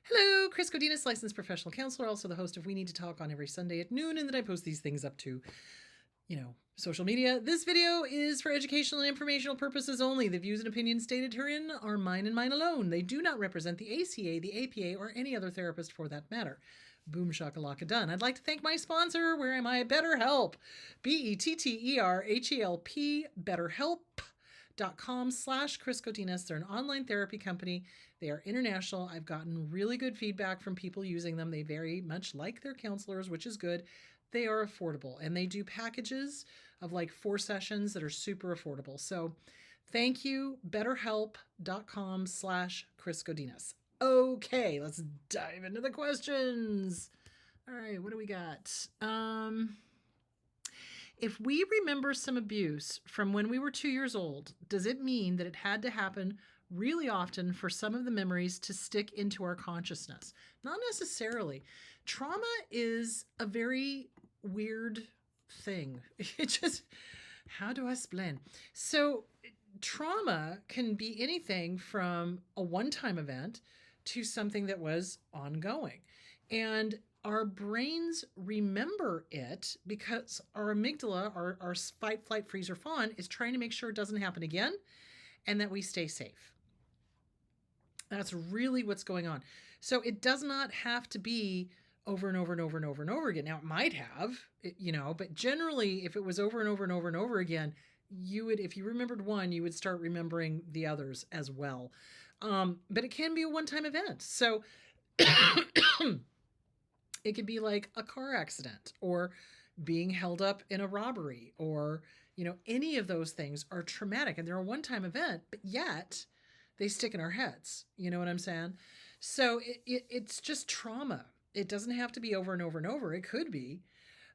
Hello, Chris Godinez, licensed professional counselor, also the host of We Need to Talk on every Sunday at noon, and then I post these things up to, social media. This video is for educational and informational purposes only. The views and opinions stated herein are mine and mine alone. They do not represent the ACA, the APA, or any other therapist for that matter. Boom shakalaka done. I'd like to thank my sponsor, Where Am I? BetterHelp. BetterHelp. BetterHelp.com/Chris Godinez. They're an online therapy company. They are international. I've gotten really good feedback from people using them. They very much like their counselors, which is good. They are affordable, and they do packages of like 4 sessions that are super affordable. So thank you, betterhelp.com/Chris Godinez. Okay, let's dive into the questions. All right, what do we got? If we remember some abuse from when we were 2 years old, does it mean that it had to happen really often for some of the memories to stick into our consciousness? Not necessarily. Trauma is a very weird thing. It just, how do I explain? So, trauma can be anything from a one-time event to something that was ongoing. And our brains remember it because our amygdala, our fight, flight, freeze, or fawn, is trying to make sure it doesn't happen again and that we stay safe. That's really what's going on. So it does not have to be over and over and over and over and over again. Now, it might have, but generally, if it was over and over and over and over again, you would, if you remembered one, you would start remembering the others as well. But it can be a one-time event. So it could be like a car accident or being held up in a robbery or, any of those things are traumatic and they're a one-time event, but yet they stick in our heads. You know what I'm saying? So it's just trauma. It doesn't have to be over and over and over. It could be,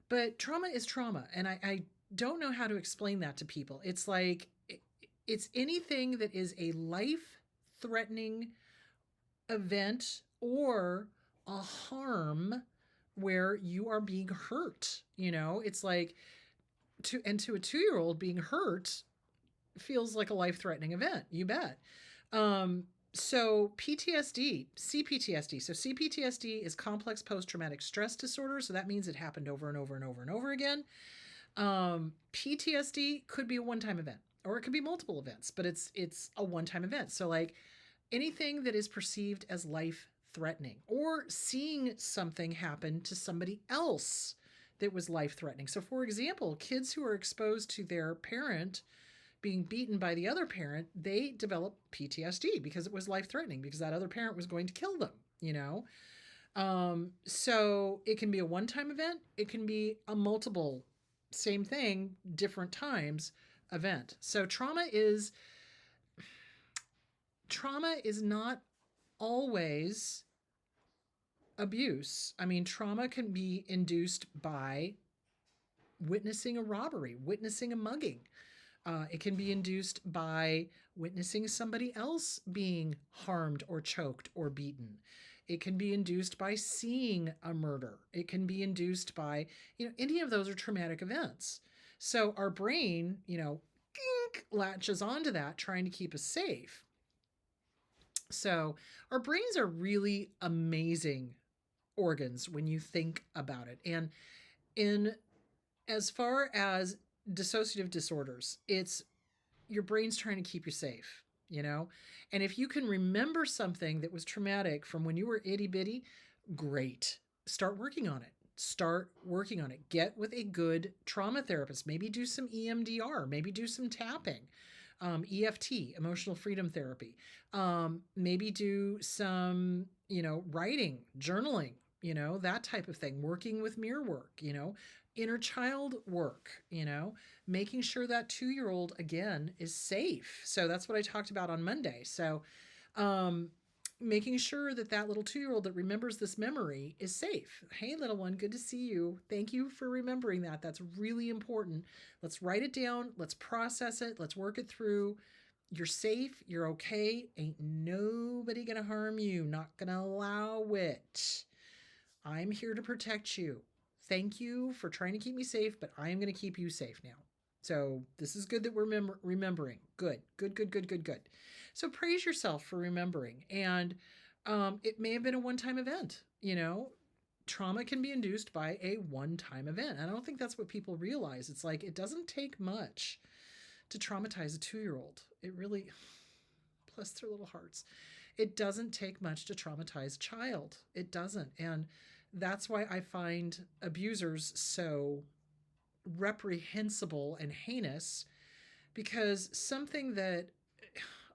but trauma is trauma. And I don't know how to explain that to people. It's like, it's anything that is a life-threatening event or a harm where you are being hurt. It's like, to a 2-year-old, being hurt feels like a life-threatening event. You bet. So PTSD, CPTSD. So CPTSD is complex post-traumatic stress disorder. So that means it happened over and over and over and over again. PTSD could be a one-time event, or it could be multiple events, but it's a one-time event. So like anything that is perceived as life-threatening, or seeing something happen to somebody else that was life-threatening. So for example, kids who are exposed to their parent being beaten by the other parent, they develop PTSD because it was life-threatening, because that other parent was going to kill them, So it can be a one-time event. It can be a multiple, same thing, different times event. So trauma is not always abuse. I mean, trauma can be induced by witnessing a robbery, witnessing a mugging. It can be induced by witnessing somebody else being harmed or choked or beaten. It can be induced by seeing a murder. It can be induced by, any of those are traumatic events. So our brain, latches onto that, trying to keep us safe. So our brains are really amazing organs when you think about it. And in as far as dissociative disorders, it's your brain's trying to keep you safe, And if you can remember something that was traumatic from when you were itty bitty, great. Start working on it. Get with a good trauma therapist. Maybe do some EMDR. Maybe do some tapping. EFT, emotional freedom therapy. Maybe do some, writing, journaling, that type of thing. Working with mirror work, inner child work, making sure that 2-year-old again is safe. So that's what I talked about on Monday. So, making sure that little 2-year-old that remembers this memory is safe. Hey, little one, good to see you. Thank you for remembering that. That's really important. Let's write it down. Let's process it. Let's work it through. You're safe. You're okay. Ain't nobody gonna harm you. Not gonna allow it. I'm here to protect you. Thank you for trying to keep me safe, but I am going to keep you safe now. So this is good that we're remembering. Good. So praise yourself for remembering. And It may have been a one-time event. Trauma can be induced by a one-time event. I don't think that's what people realize. It's like it doesn't take much to traumatize a 2-year-old. It really, bless their little hearts, it doesn't take much to traumatize a child. It doesn't. And that's why I find abusers so reprehensible and heinous, because something that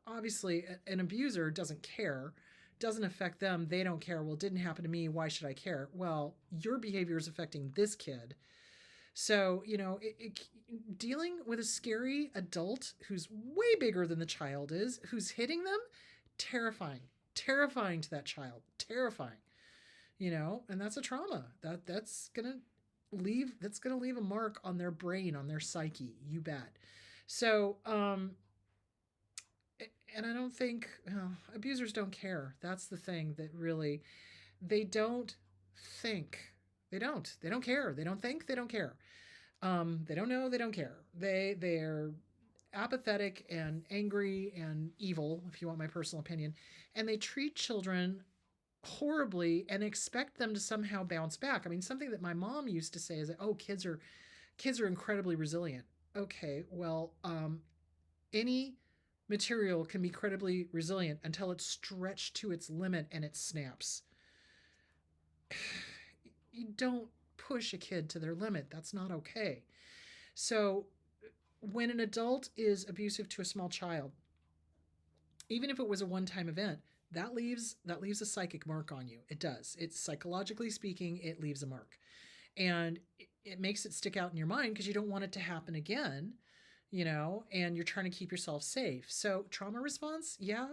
obviously an abuser doesn't care, doesn't affect them, they don't care. Well, it didn't happen to me, why should I care? Well, your behavior is affecting this kid. So, dealing with a scary adult who's way bigger than the child is, who's hitting them, terrifying. Terrifying to that child. Terrifying. And that's a trauma. That's gonna leave a mark on their brain, on their psyche. You bet. So, and I don't think abusers don't care. That's the thing that really, they don't think. They don't care. They don't think. They don't care. They don't know. They don't care. They're apathetic and angry and evil, if you want my personal opinion, and they treat children horribly and expect them to somehow bounce back. I mean, something that my mom used to say is that, oh, kids are incredibly resilient. Okay, well, any material can be incredibly resilient until it's stretched to its limit and it snaps. You don't push a kid to their limit. That's not okay. So when an adult is abusive to a small child, even if it was a one-time event, that leaves a psychic mark on you. It does. It's psychologically speaking, it leaves a mark. And it makes it stick out in your mind because you don't want it to happen again, and you're trying to keep yourself safe. So trauma response, yeah,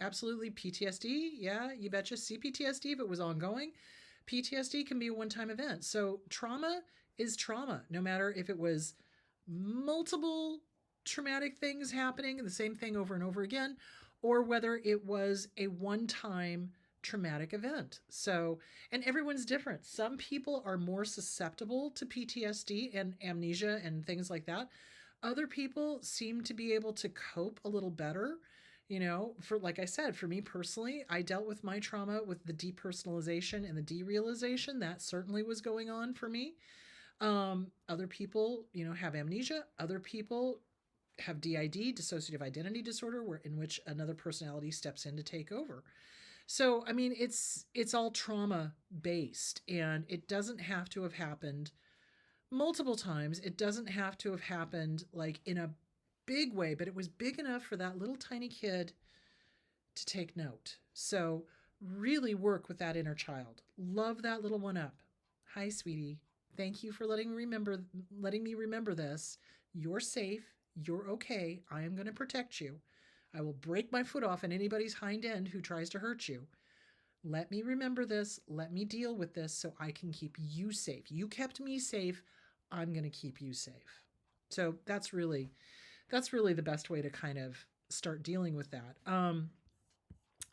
absolutely. PTSD, yeah, you betcha. CPTSD, if it was ongoing. PTSD can be a one-time event. So trauma is trauma, no matter if it was multiple traumatic things happening, the same thing over and over again, or whether it was a one-time traumatic event. So, and everyone's different. Some people are more susceptible to PTSD and amnesia and things like that. Other people seem to be able to cope a little better. For, like I said, for me personally, I dealt with my trauma with the depersonalization and the derealization. That certainly was going on for me. Other people, have amnesia. Other people have DID, dissociative identity disorder, in which another personality steps in to take over. So, I mean, it's all trauma based, and it doesn't have to have happened multiple times. It doesn't have to have happened like in a big way, but it was big enough for that little tiny kid to take note. So really work with that inner child. Love that little one up. Hi, sweetie. Thank you for letting me remember this. You're safe. You're okay. I am going to protect you. I will break my foot off in anybody's hind end who tries to hurt you. Let me remember this. Let me deal with this so I can keep you safe. You kept me safe. I'm going to keep you safe. So that's really the best way to kind of start dealing with that.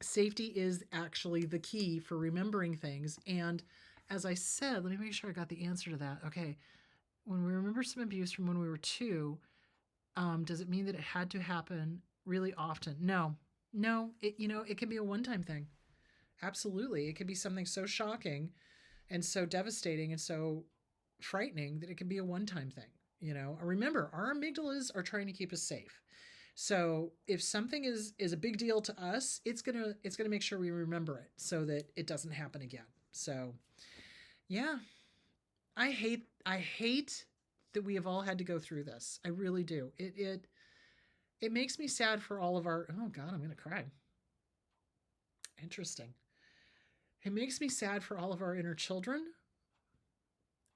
Safety is actually the key for remembering things. And as I said, let me make sure I got the answer to that. Okay. When we remember some abuse from when we were 2, does it mean that it had to happen really often? No. It can be a one-time thing. Absolutely. It could be something so shocking and so devastating and so frightening that it can be a one-time thing. Remember, our amygdalas are trying to keep us safe. So if something is a big deal to us, it's gonna make sure we remember it so that it doesn't happen again. So yeah, I hate that we have all had to go through this. I really do. It makes me sad for all of our, oh God, I'm gonna cry. Interesting. It makes me sad for all of our inner children.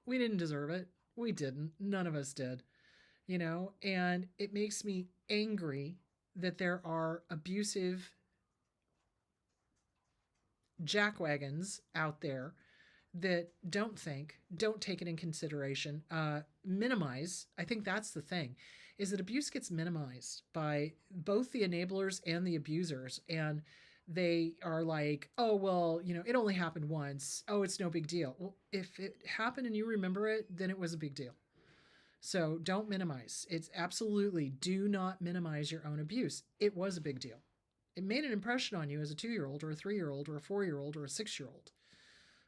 We didn't deserve it. We didn't. None of us did. And it makes me angry that there are abusive jackwagons out there that don't take it in consideration, minimize. I think that's the thing, is that abuse gets minimized by both the enablers and the abusers. And they are like, oh, well, it only happened once. Oh, it's no big deal. Well, if it happened and you remember it, then it was a big deal. So don't minimize. It's absolutely, do not minimize your own abuse. It was a big deal. It made an impression on you as a 2-year-old or a 3-year-old or a 4-year-old or a 6-year-old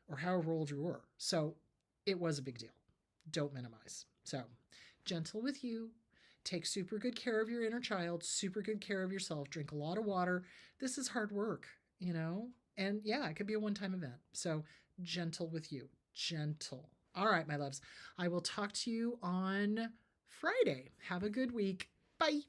or however old you were. So it was a big deal. Don't minimize. So gentle with you. Take super good care of your inner child, super good care of yourself. Drink a lot of water. This is hard work, you know? And yeah, it could be a one-time event. So gentle with you. Gentle. All right, my loves. I will talk to you on Friday. Have a good week. Bye.